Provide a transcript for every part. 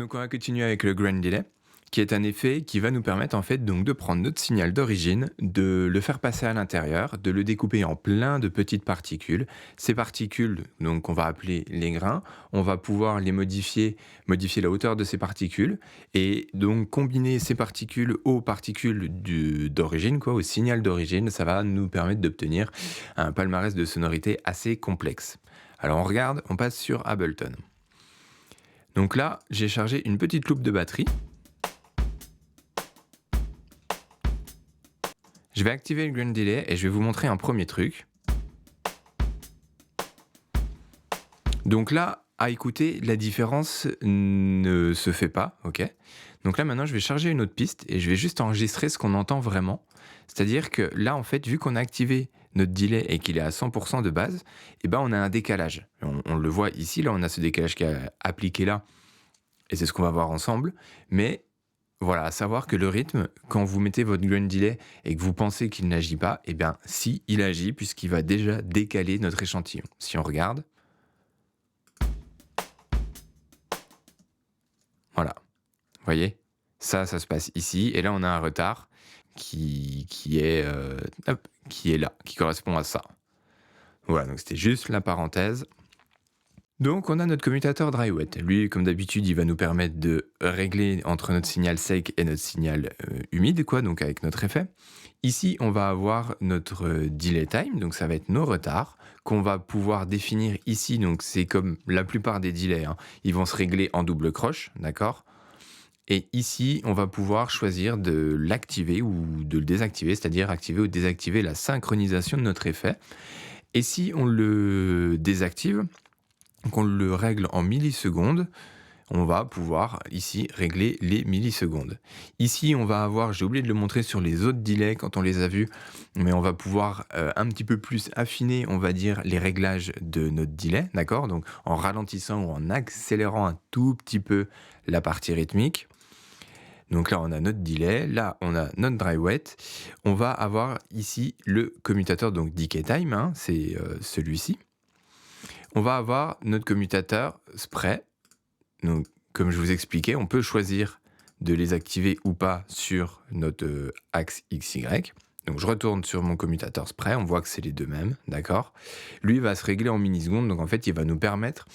donc on va continuer avec le Grand Delay, qui est un effet qui va nous permettre en fait donc de prendre notre signal d'origine, de le faire passer à l'intérieur, de le découper en plein de petites particules. Ces particules, donc on va appeler les grains, on va pouvoir les modifier la hauteur de ces particules, et donc combiner ces particules aux particules d'origine, quoi, au signal d'origine, ça va nous permettre d'obtenir un palmarès de sonorité assez complexe. Alors on regarde, on passe sur Ableton. Donc là, j'ai chargé une petite loupe de batterie. Je vais activer le Grand Delay et je vais vous montrer un premier truc. Donc là, à écouter, la différence ne se fait pas, ok? Donc là, maintenant, je vais charger une autre piste et je vais juste enregistrer ce qu'on entend vraiment. C'est-à-dire que là, en fait, vu qu'on a activé notre delay et qu'il est à 100% de base, eh ben, on a un décalage. On le voit ici, là, on a ce décalage qui est appliqué là. Et c'est ce qu'on va voir ensemble. Mais voilà, à savoir que le rythme, quand vous mettez votre Grand Delay et que vous pensez qu'il n'agit pas, eh bien, si, il agit puisqu'il va déjà décaler notre échantillon. Si on regarde, voilà, vous voyez, ça se passe ici. Et là, on a un retard qui est là, qui correspond à ça. Voilà, donc c'était juste la parenthèse. Donc on a notre commutateur dry wet. Lui, comme d'habitude, il va nous permettre de régler entre notre signal sec et notre signal humide, quoi, donc avec notre effet. Ici, on va avoir notre delay time, donc ça va être nos retards, qu'on va pouvoir définir ici. Donc c'est comme la plupart des delays, hein, ils vont se régler en double croche, d'accord? Et ici, on va pouvoir choisir de l'activer ou de le désactiver, c'est-à-dire activer ou désactiver la synchronisation de notre effet. Et si on le désactive, qu'on le règle en millisecondes, on va pouvoir ici régler les millisecondes. Ici, on va avoir, j'ai oublié de le montrer sur les autres delays quand on les a vus, mais on va pouvoir un petit peu plus affiner, on va dire, les réglages de notre delay, d'accord? Donc en ralentissant ou en accélérant un tout petit peu la partie rythmique. Donc là, on a notre delay, là, on a notre dry wet. On va avoir ici le commutateur, donc decay time, hein, c'est celui-ci. On va avoir notre commutateur spray. Donc, comme je vous expliquais, on peut choisir de les activer ou pas sur notre axe XY. Donc, je retourne sur mon commutateur spray, on voit que c'est les deux mêmes, d'accord? Lui va se régler en millisecondes, donc en fait, il va nous permettre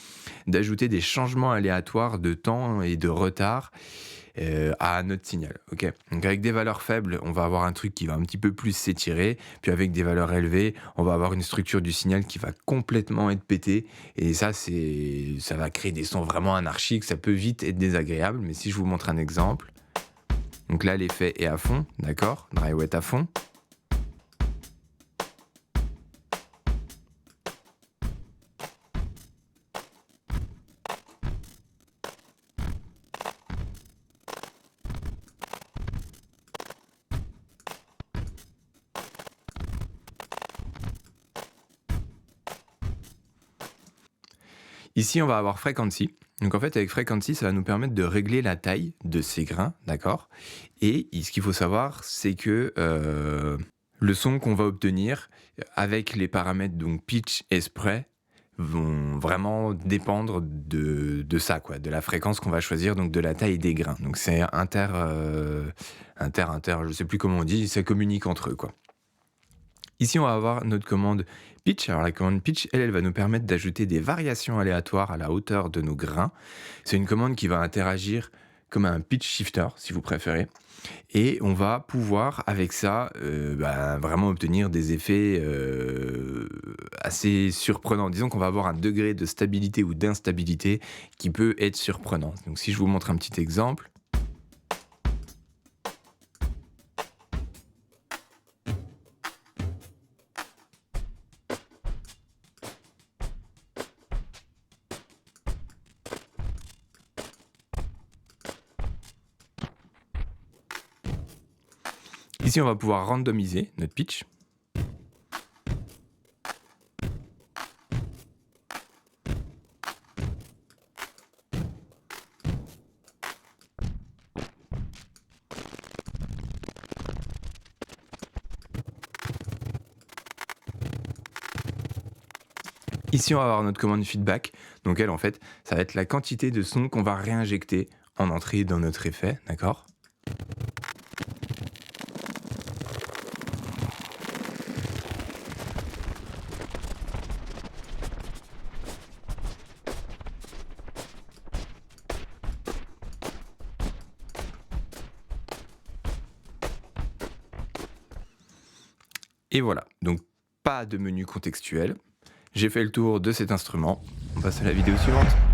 d'ajouter des changements aléatoires de temps et de retard à notre signal. Ok. Donc avec des valeurs faibles, on va avoir un truc qui va un petit peu plus s'étirer, puis avec des valeurs élevées, on va avoir une structure du signal qui va complètement être pétée, et ça va créer des sons vraiment anarchiques, ça peut vite être désagréable, mais si je vous montre un exemple, donc là l'effet est à fond, d'accord, dry wet à fond. Ici, on va avoir frequency. Donc en fait, avec frequency, ça va nous permettre de régler la taille de ces grains, d'accord? Et ce qu'il faut savoir, c'est que le son qu'on va obtenir avec les paramètres donc pitch et spray vont vraiment dépendre de ça, quoi, de la fréquence qu'on va choisir, donc de la taille des grains. Donc c'est je sais plus comment on dit, ça communique entre eux, quoi. Ici, on va avoir notre commande pitch. Alors la commande pitch, elle va nous permettre d'ajouter des variations aléatoires à la hauteur de nos grains. C'est une commande qui va interagir comme un pitch shifter, si vous préférez. Et on va pouvoir, avec ça, vraiment obtenir des effets assez surprenants. Disons qu'on va avoir un degré de stabilité ou d'instabilité qui peut être surprenant. Donc si je vous montre un petit exemple. Ici, on va pouvoir randomiser notre pitch. Ici, on va avoir notre commande feedback. Donc elle, en fait, ça va être la quantité de son qu'on va réinjecter en entrée dans notre effet, d'accord? Et voilà, donc pas de menu contextuel. J'ai fait le tour de cet instrument. On passe à la vidéo suivante.